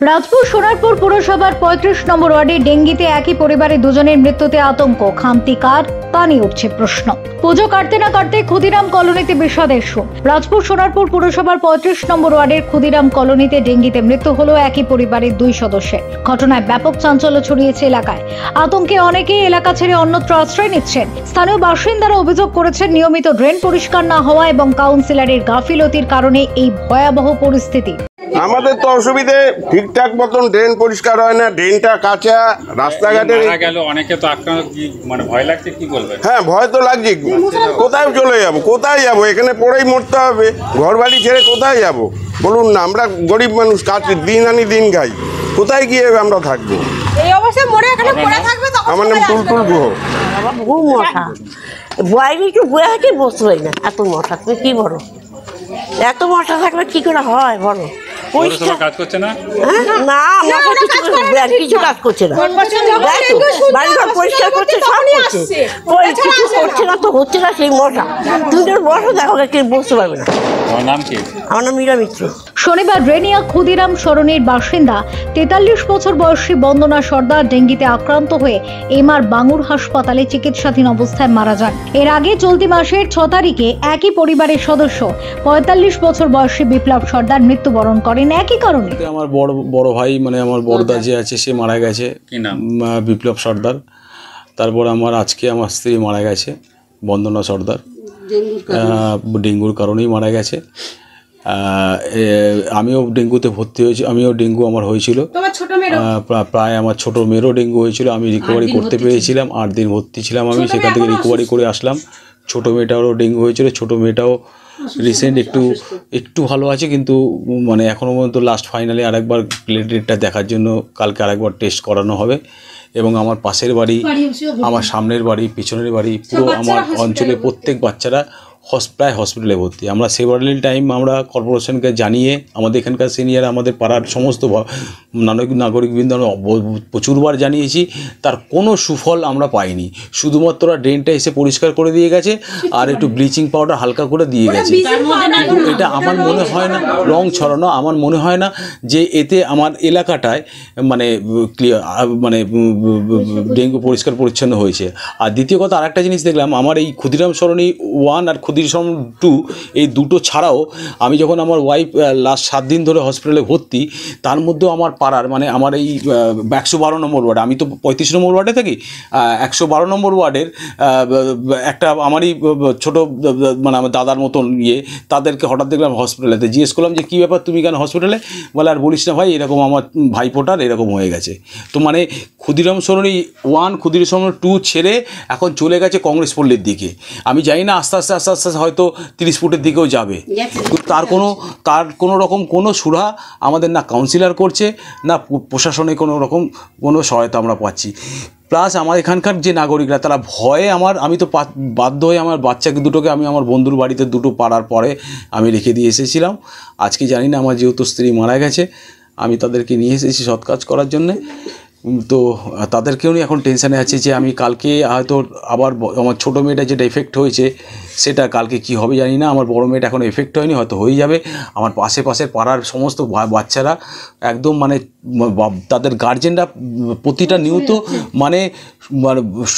রাজপুর সোনারপুর পুরসভার ৩৫ নম্বর ওয়ার্ডে ডেঙ্গিতে একই পরিবারের দুজনের মৃত্যুতে আতঙ্ক, খামতি কার তা নিয়ে উঠছে প্রশ্ন। পুজো কাটতে না কাটতে ক্ষুদিরাম কলোনিতে বিষাদের সুর। রাজপুর সোনারপুর পুরসভার ৩৫ নম্বর ওয়ার্ডের ক্ষুদিরাম কলোনিতে ডেঙ্গিতে মৃত্যু হলো একই পরিবারের ২ সদস্যের। ঘটনায় ব্যাপক চাঞ্চল্য ছড়িয়েছে এলাকায়। আতঙ্কে অনেকেই এলাকা ছেড়ে অন্যত্র আশ্রয় নিচ্ছেন। স্থানীয় বাসিন্দারা অভিযোগ করেছেন, নিয়মিত ড্রেন পরিষ্কার না হওয়া এবং কাউন্সিলরের গাফিলতির কারণে এই ভয়াবহ পরিস্থিতি। আমাদের তো অসুবিধে, ঠিকঠাক মতন ড্রেন পরিষ্কার হয় না, ড্রেনটা কাঁচা, রাস্তাঘাটে গেল অনেকে তো আক্রান্ত, মানে ভয় লাগছে, কি বলবেন? হ্যাঁ, ভয় তো লাগছে। কোথায় চলে যাব, কোথায় যাব? এখানে পড়েই মরতে হবে। ঘর বাড়ি ছেড়ে কোথায় যাব বলুন না? আমরা গরিব মানুষ, কাজ দিন আনি দিন খাই, কোথায় গিয়ে আমরা থাকবো? এই অবস্থায় মরে এখানে পড়ে থাকবে। আমার নাম টুলটুল গুহ। বাবা বহু মশা, বাইরে একটু বয়ে আছে, বসতে পারি না, এত মশা। তুমি কি বলো, এত মশা থাকলে কি করে হয় বলো? কাজ করছে না, না কিছু কাজ করছে না, বাড়িঘর পরিষ্কার করছে, সব করছে, কিছু করছে না তো হচ্ছে না সেই মশা। তুমি যদি বসো দেখো কেউ বসতে পারবে না। আমার নাম কি? আমার নাম মীরা মিত্র। শনিবার রেনিয়া ক্ষুদিরাম সরণির বাসিন্দা ৪৩ বছর বয়সী বন্দনা সর্দার ডেঙ্গিতে আক্রান্ত হয়ে এমআর বাঙুর হাসপাতালে চিকিৎসাধীন অবস্থায় মারা যান। এর আগে চলতি মাসের ৬ তারিখে একই পরিবারের সদস্য ৪৫ বছর বয়সী বিপ্লব সর্দার মৃত্যুবরণ করেন একই কারণে। আমার বড় ভাই, মানে আমার বড়দা যে আছে, সে মারা গেছে। কি নাম? বিপ্লব সর্দার। তারপর আজকে আমার স্ত্রী মারা গেছে, বন্দনা সর্দার, ডেঙ্গুর কারণেই মারা গেছে। আমিও ডেঙ্গুতে ভর্তি হয়েছি, ডেঙ্গু আমার হয়েছিল প্রায়, আমার ছোট মেয়েরও ডেঙ্গু হয়েছিল। আমি রিকভারি করতে পেরেছিলাম, 8 দিন ভর্তি ছিলাম আমি, সেখান থেকে রিকভারি করে আসলাম। ছোট মেয়েটারও ডেঙ্গু হয়েছিল, ছোট মেয়েটাও রিসেন্ট একটু ভালো আছে, কিন্তু মানে এখনও পর্যন্ত লাস্ট ফাইনালে আরেকবার প্লেটলেটটা দেখার জন্য কালকে আরেকবার টেস্ট করানো হবে। এবং আমার পাশের বাড়ি, আমার সামনের বাড়ি, পিছনের বাড়ি, পুরো আমার অঞ্চলে প্রত্যেক বাচ্চারা প্রায় হসপিটালে ভর্তি। আমরা সেভারাল টাইম আমরা কর্পোরেশনকে জানিয়ে, আমাদের এখানকার সিনিয়র, আমাদের পাড়ার সমস্ত নাগরিকবৃন্দ প্রচুরবার জানিয়েছি, তার কোনো সুফল আমরা পাইনি। শুধুমাত্র ড্রেনটা এসে পরিষ্কার করে দিয়ে গেছে আর একটু ব্লিচিং পাউডার হালকা করে দিয়ে গেছে। কিন্তু এটা আমার মনে হয় না, রং ছড়ানো, আমার মনে হয় না যে এতে আমার এলাকাটায় মানে ডেঙ্গু পরিষ্কার পরিচ্ছন্ন হয়েছে। আর দ্বিতীয় কথা, আরেকটা জিনিস দেখলাম, আমার এই ক্ষুদিরাম সরণি 1 আর ক্ষুদিরাম 2 এই দুটো ছাড়াও আমি যখন আমার ওয়াইফ লাস্ট 7 দিন ধরে হসপিটালে ভর্তি, তার মধ্যেও আমার পাড়ার, মানে আমার এই 112 নম্বর ওয়ার্ড, আমি তো 35 নম্বর ওয়ার্ডে থাকি, 112 নম্বর ওয়ার্ডের একটা আমারই ছোট, মানে আমার দাদার মতন তাদেরকে হঠাৎ দেখলাম হসপিটালেতে। জিজ্ঞেস করলাম যে কী ব্যাপার, তুমি কেন হসপিটালে? বলে আর বলিস না ভাই, এরকম আমার ভাইপোটার এরকম হয়ে গেছে। তো মানে ক্ষুদিরাম সরণি 1, ক্ষুদিরাম সরণি 2 ছেড়ে এখন চলে গেছে কংগ্রেস পল্লীর দিকে। আমি জানি না, আস্তে আস্তে হয়তো 30 ফুটের দিকেও যাবে। তার কোনো রকম কোনো সুরাহা আমাদের না কাউন্সিলর করছে, না প্রশাসনে কোনো রকম কোনো সহায়তা আমরা পাচ্ছি। প্লাস আমার এখানকার যে নাগরিকরা, তারা ভয়ে, আমি তো বাধ্য হয়ে আমার বাচ্চাকে দুটোকে আমি আমার বন্ধুর বাড়িতে দুটো পাড়ার পরে আমি রেখে দিয়ে এসেছিলাম। আজকে জানি না, আমার যেহেতু স্ত্রী মারা গেছে, আমি তাদেরকে নিয়ে এসেছি সৎ কাজ করার জন্যে। তো তাদেরকেও নিয়ে এখন টেনশানে আছে যে আমি কালকে হয়তো আবার আমার ছোটো মেয়েটা যেটা এফেক্ট হয়েছে, সেটা কালকে কি হবে জানি না। আমার বড় মেয়েটা এখন এফেক্ট হয়নি, হয়তো হয়ে যাবে। আমার পাশের পাড়ার সমস্ত বাচ্চারা একদম মানে তাদের গার্জেনরা প্রতিটা নিয়ত মানে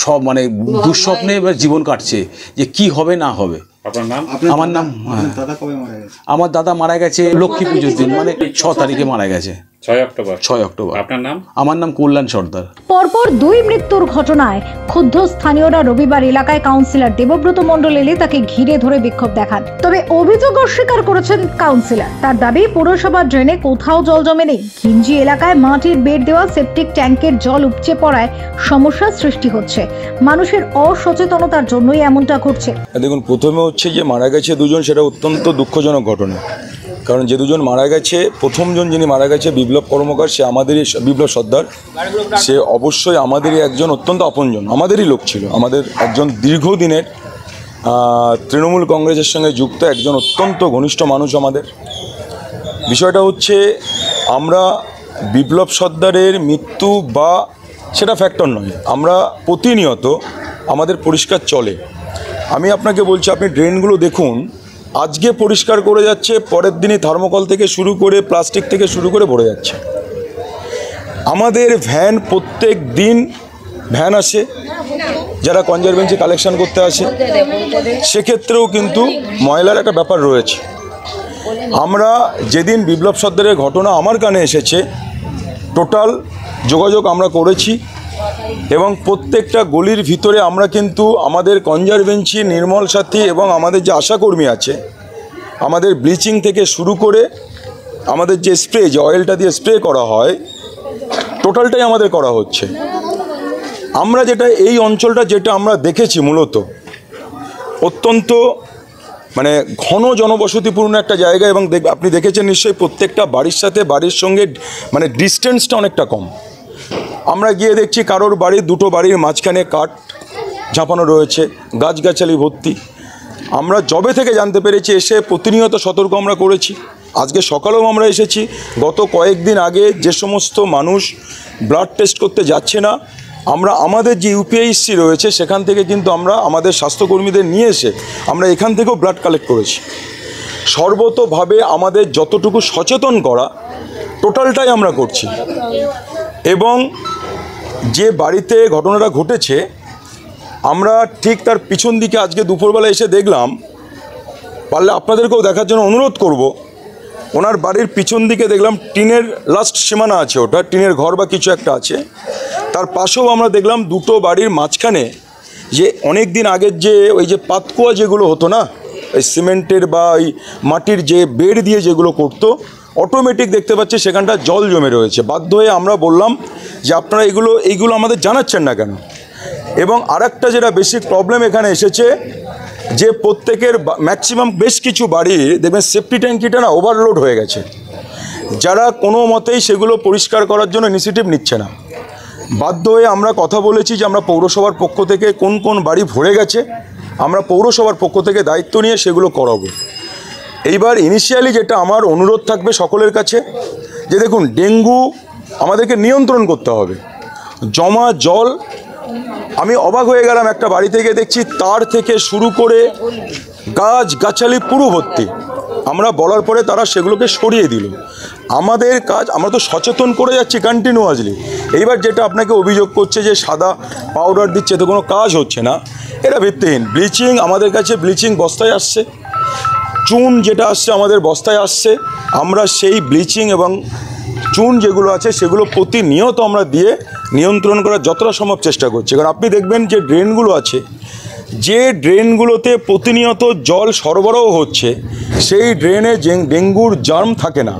সব মানে দুঃস্বপ্নে জীবন কাটছে যে কি হবে না হবে। আমার দাদা মারা গেছে লক্ষ্মী পুজোর দিন, মানে 6 তারিখে মারা গেছে, 6 অক্টোবর। আপনার নাম? আমার নাম কল্যাণ সর্দার। পরপর 2 মৃত্যুর ঘটনায় ক্ষুব্ধ স্থানীয়রা রবিবার এলাকায় কাউন্সিলর দেবব্রত মণ্ডল এলে তাকে ঘিরে ধরে বিক্ষোভ দেখান। তবে অভিযোগ অস্বীকার করেছেন কাউন্সিলর। তার দাবি, পুরসভার ড্রেনে কোথাও জল জমে নেই। ঘিঞ্জি এলাকায় মাটির বেড দেওয়া সেপটিক ট্যাঙ্কের জল উপচে পড়ায় সমস্যার সৃষ্টি হচ্ছে। মানুষের অসচেতনতার জন্যই এমনটা ঘটছে। দেখুন, প্রথমে হচ্ছে যে মারা গেছে 2 জন, সেটা অত্যন্ত দুঃখজনক ঘটনা। কারণ যে 2 জন মারা গেছে, প্রথমজন যিনি মারা গেছে বিপ্লব কর্মকার, সে আমাদেরই, বিপ্লব সর্দার, সে অবশ্যই আমাদেরই একজন অত্যন্ত আপনজন, আমাদেরই লোক ছিল, আমাদের একজন দীর্ঘদিনের তৃণমূল কংগ্রেসের সঙ্গে যুক্ত একজন অত্যন্ত ঘনিষ্ঠ মানুষ আমাদের। বিষয়টা হচ্ছে, আমরা বিপ্লব সর্দারের মৃত্যু বা সেটা ফ্যাক্টর নয়, আমরা প্রতিনিয়ত আমাদের পরিষ্কার চলে। আমি আপনাকে বলছি, আপনি ড্রেনগুলো দেখুন, আজকে পরিষ্কার করে যাচ্ছে, পরের দিনই থার্মোকল থেকে শুরু করে প্লাস্টিক থেকে শুরু করে ভরে যাচ্ছে। আমাদের ভ্যান প্রত্যেক দিন ভ্যান আসে যারা কনজারভেন্সি কালেকশন করতে আসে, সেক্ষেত্রেও কিন্তু ময়লার একটা ব্যাপার রয়েছে। আমরা যেদিন বিপ্লব সর্দারের ঘটনা আমার কানে এসেছে, টোটাল যোগাযোগ আমরা করেছি এবং প্রত্যেকটা গলির ভিতরে আমরা কিন্তু আমাদের কনজারভেন্সি, নির্মল সাথী এবং আমাদের যে আশাকর্মী আছে, আমাদের ব্লিচিং থেকে শুরু করে আমাদের যে স্প্রে, যে অয়েলটা দিয়ে স্প্রে করা হয়, টোটালটাই আমাদের করা হচ্ছে। আমরা যেটা এই অঞ্চলটা যেটা আমরা দেখেছি মূলত অত্যন্ত মানে ঘন জনবসতিপূর্ণ একটা জায়গা এবং আপনি দেখেছেন নিশ্চয়ই প্রত্যেকটা বাড়ির সাথে বাড়ির সঙ্গে মানে ডিস্টেন্সটা অনেকটা কম। আমরা গিয়ে দেখছি কারোর বাড়ির দুটো বাড়ির মাঝখানে কাঠ ঝাঁপানো রয়েছে, গাছগাছালি ভর্তি। আমরা জবে থেকে জানতে পেরেছি, এসে প্রতিনিয়ত সতর্ক আমরা করেছি। আজকে সকালেও আমরা এসেছি। গত কয়েকদিন আগে যে সমস্ত মানুষ ব্লাড টেস্ট করতে যাচ্ছে না, আমরা আমাদের যে ইউপিএইচসি রয়েছে সেখান থেকে কিন্তু আমরা আমাদের স্বাস্থ্যকর্মীদের নিয়ে এসে আমরা এখান থেকেও ব্লাড কালেক্ট করেছি। সর্বতোভাবে আমাদের যতটুকু সচেতন করা টোটালটাই আমরা করছি। এবং যে বাড়িতে ঘটনাটা ঘটেছে আমরা ঠিক তার পিছন দিকে আজকে দুপুরবেলা এসে দেখলাম, পারলে আপনাদেরকেও দেখার জন্য অনুরোধ করব, ওনার বাড়ির পিছন দিকে দেখলাম টিনের লাস্ট সীমানা আছে, ওটা টিনের ঘর বা কিছু একটা আছে। তার পাশেও আমরা দেখলাম দুটো বাড়ির মাঝখানে যে অনেক দিন আগের যে ওই যে পাতকুয়া যেগুলো হতো না, ওই সিমেন্টের বা ওই মাটির যে বেড দিয়ে যেগুলো করতো, অটোমেটিক দেখতে পাচ্ছি সেখানটা জল জমে রয়েছে। বাধ্য হয়ে আমরা বললাম যে আপনারা এইগুলো আমাদের জানাচ্ছেন না কেন। এবং আরেকটা যেটা বেশি প্রবলেম এখানে এসেছে, যে প্রত্যেকের ম্যাক্সিমাম বেশ কিছু বাড়ি দেখবেন সেফটি ট্যাঙ্কিটা না ওভারলোড হয়ে গেছে, যারা কোনো মতেই সেগুলো পরিষ্কার করার জন্য ইনিশিয়েটিভ নিচ্ছে না। বাধ্য হয়ে আমরা কথা বলেছি যে আমরা পৌরসভার পক্ষ থেকে কোন কোন বাড়ি ভরে গেছে আমরা পৌরসভার পক্ষ থেকে দায়িত্ব নিয়ে সেগুলো করাবো। এইবার ইনিশিয়ালি যেটা আমার অনুরোধ থাকবে সকলের কাছে, যে দেখুন ডেঙ্গু আমাদেরকে নিয়ন্ত্রণ করতে হবে। জমা জল, আমি অবাক হয়ে গেলাম একটা বাড়ি থেকে দেখছি তার থেকে শুরু করে গাছ গাছালি পুরো ভর্তি। আমরা বলার পরে তারা সেগুলোকে সরিয়ে দিল। আমাদের কাজ, আমরা তো সচেতন করে যাচ্ছি কন্টিনিউয়াসলি। এইবার যেটা আপনাকে অভিযোগ করছে যে সাদা পাউডার দিচ্ছে, তো কোনো কাজ হচ্ছে না, এটা ভিত্তিহীন। ব্লিচিং আমাদের কাছে ব্লিচিং বস্তায় আসছে, চুন যেটা আসছে আমাদের বস্তায় আসছে। আমরা সেই ব্লিচিং এবং চুন যেগুলো আছে সেগুলো প্রতিনিয়ত আমরা দিয়ে নিয়ন্ত্রণ করার যতটা সম্ভব চেষ্টা করছি। কারণ আপনি দেখবেন যে ড্রেনগুলো আছে, যে ড্রেনগুলোতে প্রতিনিয়ত জল সরবরাহ হচ্ছে, সেই ড্রেনে ডেঙ্গুর জার্ম থাকে না।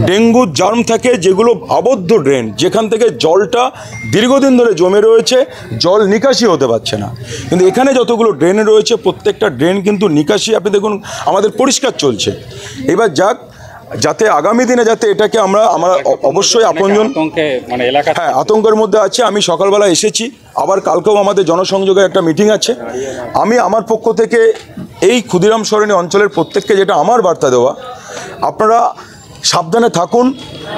ডেঙ্গুর জার্ম থাকে যেগুলো আবদ্ধ ড্রেন, যেখান থেকে জলটা দীর্ঘদিন ধরে জমে রয়েছে, জল নিকাশি হতে পারছে না। কিন্তু এখানে যতগুলো ড্রেন রয়েছে প্রত্যেকটা ড্রেন কিন্তু নিকাশি, আপনি দেখুন আমাদের পরিষ্কার চলছে। এবার যাক, যাতে আগামী দিনে যাতে এটাকে আমরা অবশ্যই আপনজন, মানে এলাকা হ্যাঁ আতঙ্কের মধ্যে আছে। আমি সকালবেলা এসেছি, আবার কালকেও আমাদের জনসংযোগের একটা মিটিং আছে। আমি আমার পক্ষ থেকে এই ক্ষুদিরাম সরণি অঞ্চলের প্রত্যেককে যেটা আমার বার্তা দেওয়া, আপনারা সাবধানে থাকুন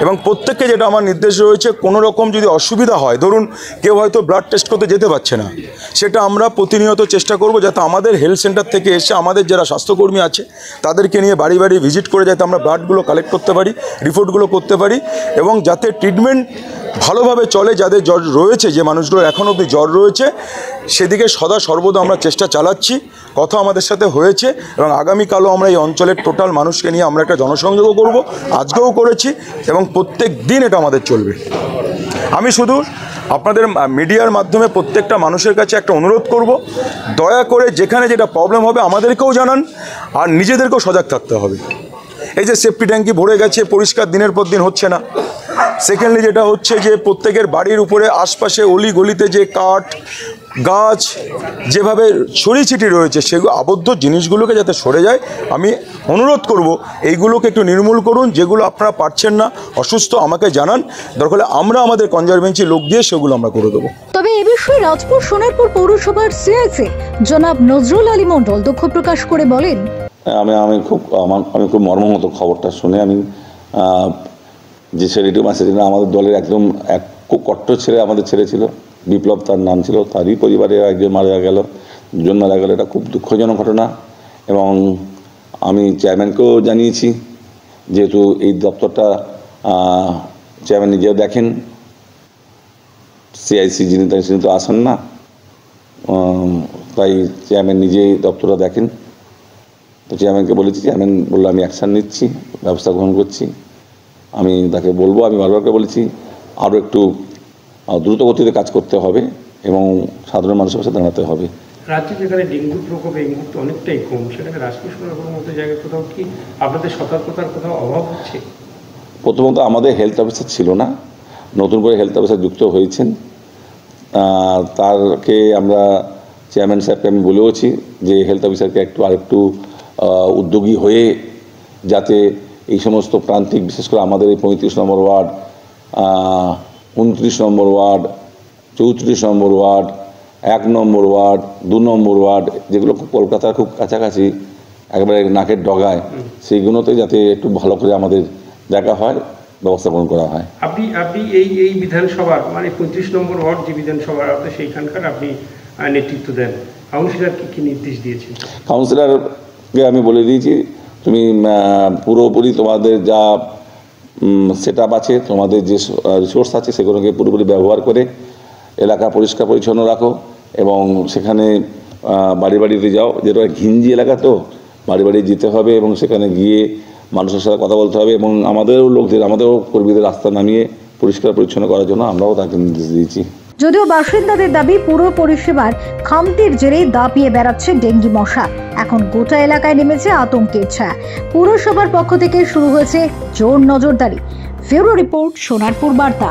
এবং প্রত্যেককে যেটা আমার নির্দেশ রয়েছে, কোনো রকম যদি অসুবিধা হয়, ধরুন কেউ হয়তো ব্লাড টেস্ট করতে যেতে পারছে না, সেটা আমরা প্রতিনিয়ত চেষ্টা করব যাতে আমাদের হেলথ সেন্টার থেকে এসে আমাদের যারা স্বাস্থ্যকর্মী আছে তাদেরকে নিয়ে বাড়ি বাড়ি ভিজিট করে যাতে আমরা ব্লাডগুলো কালেক্ট করতে পারি, রিপোর্টগুলো করতে পারি এবং যাতে ট্রিটমেন্ট ভালোভাবে চলে। যাদের জ্বর রয়েছে, যে মানুষগুলোর এখনও অবধি জ্বর রয়েছে, সেদিকে সদা সর্বদা আমরা চেষ্টা চালাচ্ছি। কথা আমাদের সাথে হয়েছে এবং আগামীকালও আমরা এই অঞ্চলের টোটাল মানুষকে নিয়ে আমরা একটা জনসংযোগও করব, আজকেও করেছি এবং প্রত্যেক দিন এটা আমাদের চলবে। আমি শুধু আপনাদের মিডিয়ার মাধ্যমে প্রত্যেকটা মানুষের কাছে একটা অনুরোধ করব, দয়া করে যেখানে যেটা প্রবলেম হবে আমাদেরকেও জানান আর নিজেদেরকেও সজাগ থাকতে হবে। এই যে সেফটি ট্যাঙ্কি ভরে গেছে, পরিষ্কার দিনের পর দিন হচ্ছে না। সেকেন্ডলি যেটা হচ্ছে যে প্রত্যেকের বাড়ির উপরে আশপাশে অলি গলিতে যে কাঠ গাছ যেভাবে ছড়িয়ে ছিটিয়ে রয়েছে, সেগুলো আবদ্ধ জিনিসগুলোকে যাতে সরে যায়, আমি অনুরোধ করব এইগুলোকে একটু নির্মূল করুন। যেগুলো আপনারা পারছেন না, অসুস্থ, আমাকে জানান, দরকার হলে আমরা আমাদের কনজারভেন্সি লোক দিয়ে সেগুলো আমরা করে দেবো। তবে এ বিষয়ে রাজপুর সোনারপুর পৌরসভার সিআইসি জনাব নজরুল আলী মণ্ডল দুঃখ প্রকাশ করে বলেন, আমি খুব মর্মাহত খবরটা শুনে। আমি যে ছেলেটি সেটা আমাদের দলের একদম খুব কট্টর ছেলে, আমাদের ছেলে ছিল, বিপ্লব তার নাম ছিল, তারই পরিবারের একজন মারা গেল, দুজন মারা গেল। এটা খুব দুঃখজনক ঘটনা এবং আমি চেয়ারম্যানকেও জানিয়েছি, যেহেতু এই দপ্তরটা চেয়ারম্যান নিজেও দেখেন সিআইসি যিনি তো আসেন না, তাই চেয়ারম্যান নিজেই দপ্তরটা দেখেন। তো চেয়ারম্যানকে বলেছি, চেয়ারম্যান বললো আমি অ্যাকশান নিচ্ছি, ব্যবস্থা গ্রহণ করছি। আমি তাকে বলবো, আমি বারবার বলেছি আরও একটু দ্রুত গতিতে কাজ করতে হবে এবং সাধারণ মানুষের পাশে দাঁড়াতে হবে। রাজ্যে যেখানে ডেঙ্গুর প্রকোপ এই মুহূর্তে অনেকটাই কম, সেখানে রাজপুর সোনারপুরের মতো জায়গায় কোথাও কি আপনাদের সতর্কতার কোথাও অভাব হচ্ছে? প্রথমত আমাদের হেলথ অফিসার ছিল না, নতুন করে হেলথ অফিসার যুক্ত হয়েছেন। তারকে আমরা চেয়ারম্যান সাহেবকে আমি বলেওছি যে হেলথ অফিসারকে আরেকটু উদ্যোগী হয়ে যাতে এই সমস্ত প্রান্তিক, বিশেষ করে আমাদের এই 35 নম্বর ওয়ার্ড, 29 নম্বর ওয়ার্ড, 34 নম্বর ওয়ার্ড, 1 নম্বর ওয়ার্ড, 2 নম্বর ওয়ার্ড, যেগুলো কলকাতার খুব কাছাকাছি, একেবারে নাকের ডগায়, সেইগুলোতে যাতে একটু ভালো করে আমাদের দেখা হয়, ব্যবস্থা গ্রহণ করা হয়। আপনি এই বিধানসভার মানে 35 নম্বর ওয়ার্ড যে বিধানসভা, আপনি সেইখানকার আপনি নেতৃত্ব দেন, কাউন্সিলরকে কি নির্দেশ দিয়েছেন? কাউন্সিলরকে আমি বলে দিয়েছি, তুমি পুরোপুরি তোমাদের যা সেট আপ আছে, তোমাদের যে রিসোর্স আছে, সেগুলোকে পুরোপুরি ব্যবহার করে এলাকা পরিষ্কার পরিচ্ছন্ন রাখো এবং সেখানে বাড়ি বাড়িতে যাও। যেটা ঘিঞ্জি এলাকা, তো বাড়ি বাড়ি যেতে হবে এবং সেখানে গিয়ে মানুষের সাথে কথা বলতে হবে এবং আমাদেরও লোকদের, আমাদেরও কর্মীদের রাস্তা নামিয়ে পরিষ্কার পরিচ্ছন্ন করার জন্য আমরাও তাকে নির্দেশ দিয়েছি। যদিও বাসিন্দাদের দাবি পুরো পরিষেবার খামতির জেরেই দাপিয়ে বেড়াচ্ছে ডেঙ্গি মশা। এখন গোটা এলাকায় নেমেছে আতঙ্কের ছায়া। পুরসভার পক্ষ থেকে শুরু হয়েছে জোর নজরদারি। ব্যুরো রিপোর্ট, সোনারপুর বার্তা।